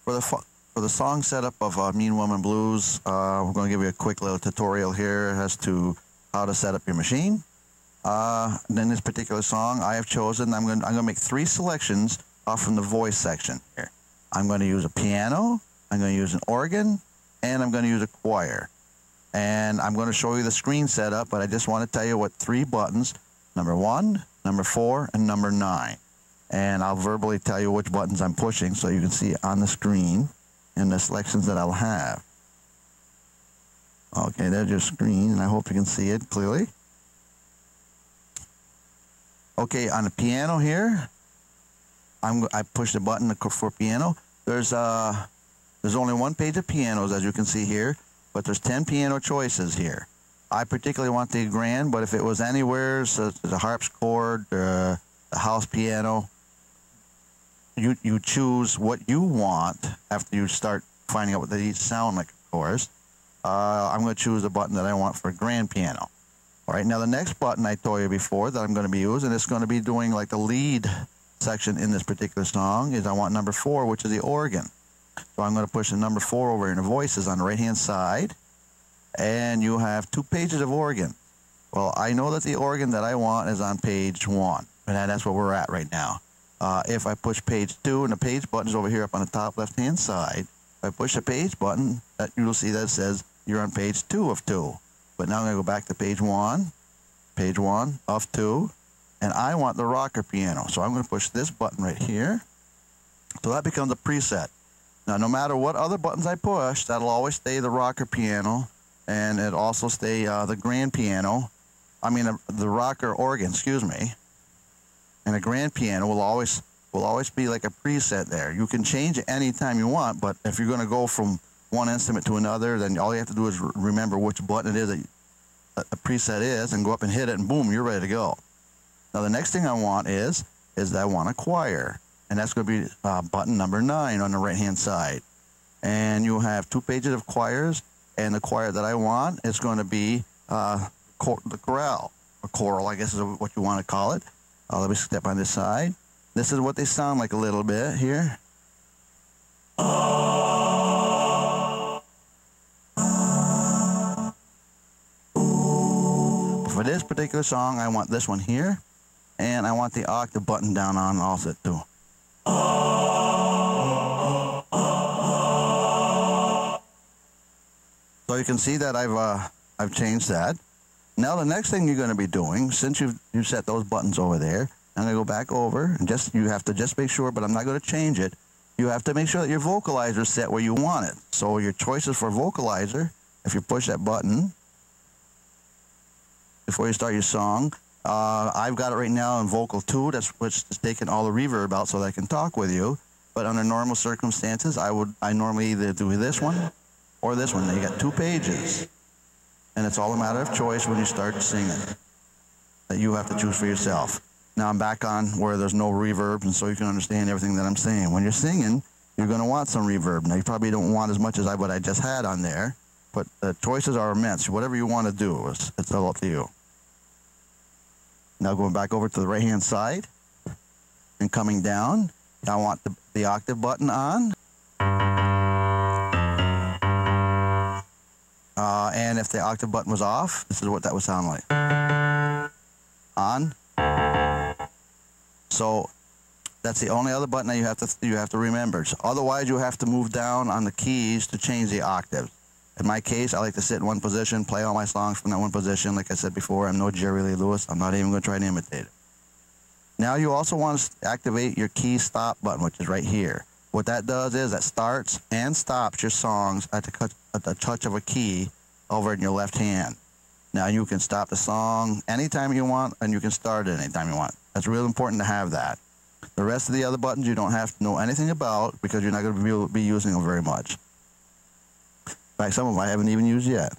For the song setup of Mean Woman Blues, we're going to give you a quick little tutorial here as to how to set up your machine. In this particular song, I have chosen, I'm going to make 3 selections off from the voice section here. I'm going to use a piano, I'm going to use an organ, and I'm going to use a choir. And I'm going to show you the screen setup, but I just want to tell you what 3 buttons, number 1, number 4, and number 9. And I'll verbally tell you which buttons I'm pushing so you can see it on the screen and the selections that I'll have. Okay, there's your screen, and I hope you can see it clearly. Okay, on the piano here, I push the button for piano. There's only 1 page of pianos, as you can see here, but there's 10 piano choices here. I particularly want the grand, but if it was anywhere, so the harpsichord, the house piano, you choose what you want after you start finding out what they sound like, of course. I'm going to choose the button that I want for grand piano. All right, now the next button I told you before that I'm going to be using, it's going to be doing like the lead section in this particular song, is I want number 4, which is the organ. So I'm going to push the number 4 over in the voices on the right-hand side, and you have 2 pages of organ. Well, I know that the organ that I want is on page 1, and that's where we're at right now. If I push page 2, and the page button is over here up on the top left-hand side, if I push the page button, you'll see that it says you're on page 2 of 2. But now I'm going to go back to page 1 of 2, and I want the rocker piano. So I'm going to push this button right here. So that becomes a preset. Now, no matter what other buttons I push, that'll always stay the rocker piano, and it'll also stay the grand piano. I mean, the rocker organ, excuse me. And the grand piano will always be like a preset there. You can change it anytime you want, but if you're going to go from one instrument to another, then all you have to do is remember which button it is that a preset is, and go up and hit it, and boom, you're ready to go. Now, the next thing I want is that I want a choir. And that's going to be button number 9 on the right-hand side. And you have 2 pages of choirs, and the choir that I want is going to be the chorale, or choral, I guess is what you want to call it. Let me step on this side. This is what they sound like a little bit here. For this particular song, I want this one here, and I want the octave button down on also too. So you can see that I've changed that. Now the next thing you're going to be doing, since you've set those buttons over there, I'm going to go back over, and you have to just make sure, but I'm not going to change it. You have to make sure that your vocalizer is set where you want it. So your choices for vocalizer, if you push that button before you start your song, I've got it right now in vocal 2, which is taking all the reverb out so that I can talk with you. But under normal circumstances, I normally either do this one or this one. Now you got 2 pages, and it's all a matter of choice when you start singing that you have to choose for yourself. Now I'm back on where there's no reverb, and so you can understand everything that I'm saying. When you're singing, you're going to want some reverb. Now you probably don't want as much as what I just had on there, but the choices are immense. Whatever you want to do, it's all up to you. Now going back over to the right-hand side and coming down, I want the octave button on. And if the octave button was off, this is what that would sound like. On. So that's the only other button that you have to remember. So otherwise, you have to move down on the keys to change the octaves. In my case, I like to sit in one position, play all my songs from that one position. Like I said before, I'm no Jerry Lee Lewis. I'm not even going to try to imitate it. Now you also want to activate your key stop button, which is right here. What that does is that starts and stops your songs at the touch of a key over in your left hand. Now you can stop the song anytime you want, and you can start it anytime you want. That's real important to have that. The rest of the other buttons you don't have to know anything about because you're not going to be using them very much. In fact, some of them I haven't even used yet.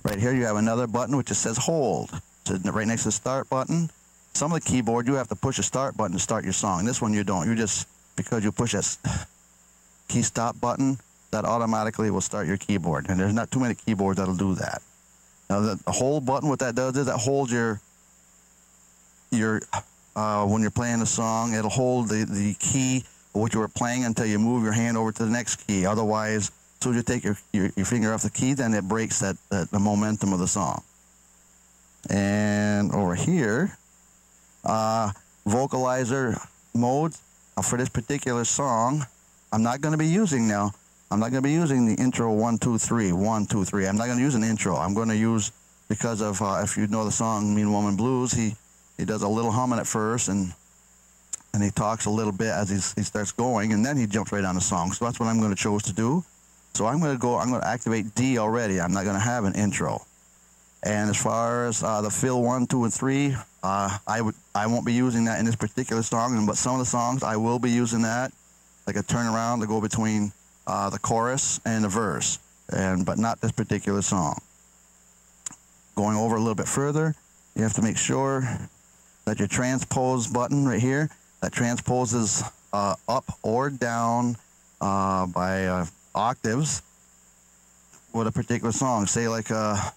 Right here you have another button which just says hold. So right next to the start button. Some of the keyboard you have to push a start button to start your song. This one you don't. You just, because you push that key stop button, that automatically will start your keyboard. And there's not too many keyboards that'll do that. Now the hold button, what that does is that holds your when you're playing a song, it'll hold the key what you were playing until you move your hand over to the next key. Otherwise, as soon as you take your finger off the key, then it breaks the momentum of the song. And over here, vocalizer mode for this particular song, I'm not going to be using now. I'm not going to be using the intro 1, 2, 3, 1, 2, 3. I'm not going to use an intro. I'm going to use, because of, if you know the song Mean Woman Blues, he does a little humming at first, and he talks a little bit as he starts going, and then he jumps right on the song. So that's what I'm going to choose to do. So I'm going to activate D already. I'm not going to have an intro. And as far as the fill 1, 2, and 3, I won't be using that in this particular song, but some of the songs I will be using that, like a turnaround to go between the chorus and the verse, but not this particular song. Going over a little bit further, you have to make sure that your transpose button right here, that transposes up or down by octaves with a particular song. Say like a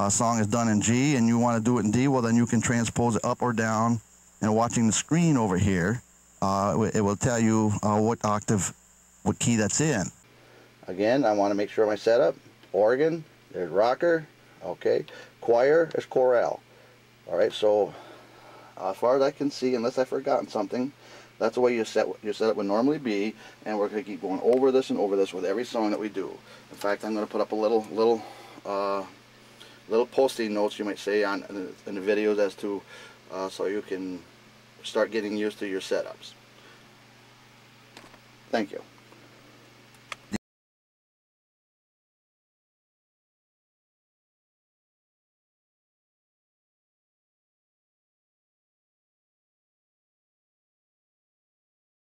song is done in G and you want to do it in D, well then you can transpose it up or down, and watching the screen over here, it will tell you what octave, what key that's in. Again, I want to make sure my setup, organ, there's rocker, okay, choir is chorale. Alright, so as far as I can see, unless I've forgotten something, that's the way your setup would normally be, and we're going to keep going over this and over this with every song that we do. In fact, I'm going to put up a little posting notes, you might say, in the videos as to so you can start getting used to your setups. Thank you.